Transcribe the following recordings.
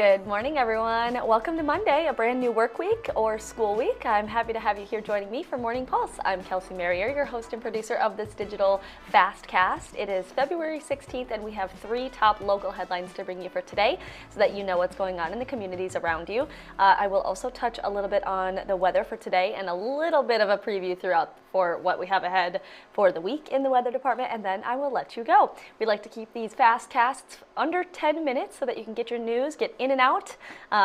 Good morning, everyone. Welcome to Monday, a brand new work week or school week. I'm happy to have you here joining me for Morning Pulse. I'm Kelsey Marier, your host and producer of this digital fastcast. It is February 16th, and we have three top local headlines to bring you for today so that you know what's going on in the communities around you. I will also touch a little bit on the weather for today and a little bit of a preview throughout for what we have ahead for the week in the weather department, and then I will let you go. We like to keep these fast casts under 10 minutes so that you can get your news, get in and out,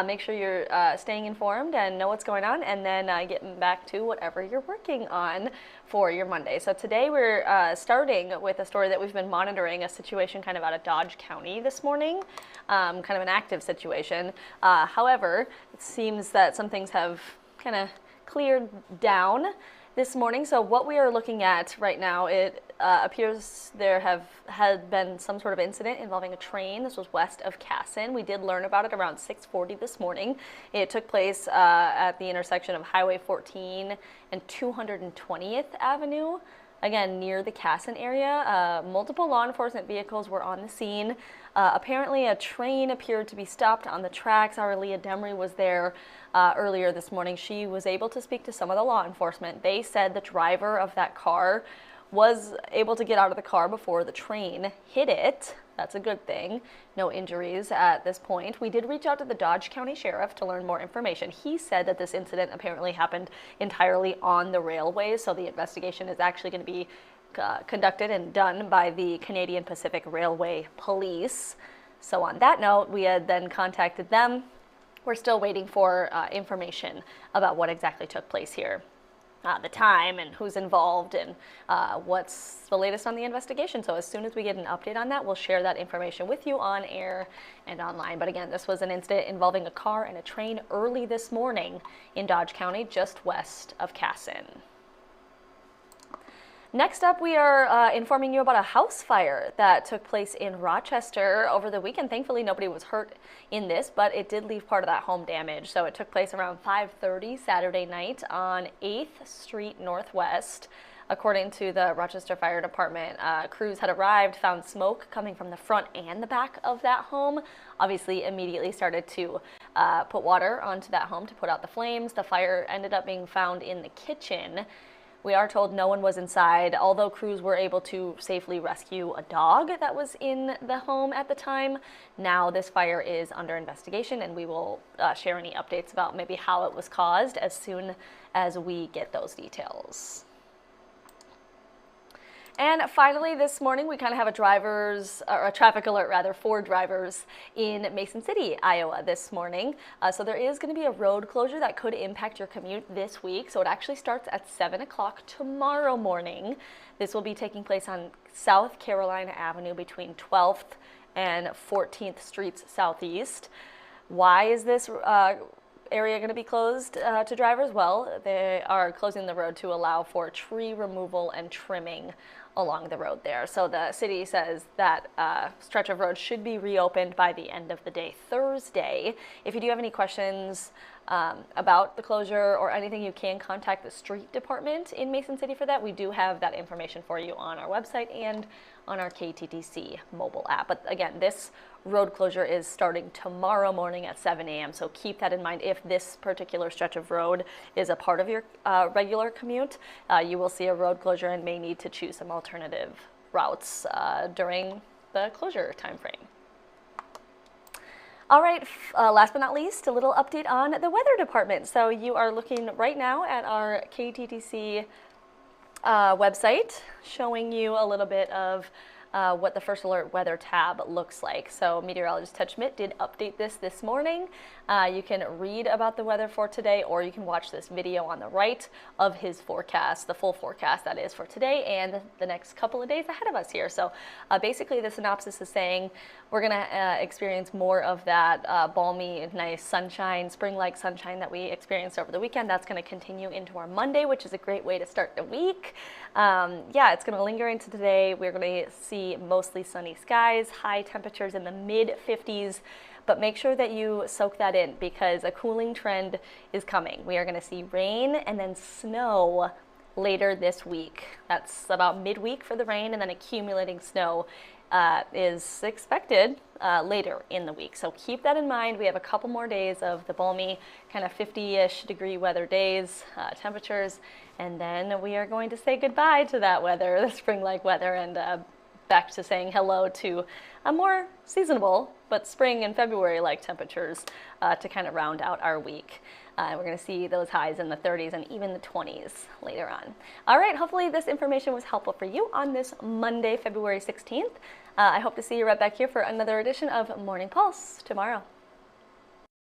make sure you're staying informed and know what's going on, and then getting back to whatever you're working on for your Monday. So today we're starting with a story that we've been monitoring, a situation kind of out of Dodge County this morning, kind of an active situation. However, it seems that some things have kind of cleared down this morning. So what we are looking at right now, it appears there had been some sort of incident involving a train. This was west of Casson. We did learn about it around 6:40 this morning. It took place at the intersection of Highway 14 and 220th Avenue. Again, near the Casson area. Multiple law enforcement vehicles were on the scene. Apparently, a train appeared to be stopped on the tracks. Our Leah Demery was there earlier this morning. She was able to speak to some of the law enforcement. They said the driver of that car was able to get out of the car before the train hit it. That's a good thing. No injuries at this point. We did reach out to the Dodge County Sheriff to learn more information. He said that this incident apparently happened entirely on the railways, so the investigation is actually going to be conducted and done by the Canadian Pacific Railway Police. So on that note, we had then contacted them. We're still waiting for information about what exactly took place here. The time and who's involved and what's the latest on the investigation. So as soon as we get an update on that, we'll share that information with you on air and online. But again, this was an incident involving a car and a train early this morning in Dodge County, just west of Casson. Next up, we are informing you about a house fire that took place in Rochester over the weekend. Thankfully, nobody was hurt in this, but it did leave part of that home damaged. So it took place around 5:30 Saturday night on 8th Street Northwest. According to the Rochester Fire Department, crews had arrived, found smoke coming from the front and the back of that home. Obviously, immediately started to put water onto that home to put out the flames. The fire ended up being found in the kitchen. We are told no one was inside, although crews were able to safely rescue a dog that was in the home at the time. Now this fire is under investigation, and we will share any updates about maybe how it was caused as soon as we get those details. And finally, this morning, we kind of have a traffic alert rather for drivers in Mason City, Iowa this morning. So there is going to be a road closure that could impact your commute this week. So it actually starts at 7 o'clock tomorrow morning. This will be taking place on South Carolina Avenue between 12th and 14th Streets Southeast. Why is this area going to be closed to drivers? Well, they are closing the road to allow for tree removal and trimming along the road there. So the city says that stretch of road should be reopened by the end of the day Thursday. If you do have any questions about the closure or anything, you can contact the street department in Mason City for that. We do have that information for you on our website and on our KTTC mobile app. But again, this road closure is starting tomorrow morning at 7 a.m. So keep that in mind. If this particular stretch of road is a part of your regular commute, you will see a road closure and may need to choose some alternative routes during the closure time frame. All right, last but not least, a little update on the weather department. So you are looking right now at our KTTC website, showing you a little bit of what the First Alert Weather tab looks like. So meteorologist Ted Schmidt did update this morning. You can read about the weather for today, or you can watch this video on the right of his forecast, the full forecast that is for today and the next couple of days ahead of us here. So basically the synopsis is saying we're going to experience more of that balmy, nice sunshine, spring-like sunshine that we experienced over the weekend. That's going to continue into our Monday, which is a great way to start the week. Yeah, it's going to linger into today. We're going to see mostly sunny skies, high temperatures in the mid-50s, but make sure that you soak that in because a cooling trend is coming. We are going to see rain and then snow later this week. That's about midweek for the rain, and then accumulating snow is expected later in the week. So keep that in mind. We have a couple more days of the balmy kind of 50-ish degree weather days, temperatures, and then we are going to say goodbye to that weather, the spring-like weather, and back to saying hello to a more seasonable but spring and February-like temperatures to kind of round out our week. We're going to see those highs in the 30s and even the 20s later on. All right, hopefully this information was helpful for you on this Monday, February 16th. I hope to see you right back here for another edition of Morning Pulse tomorrow.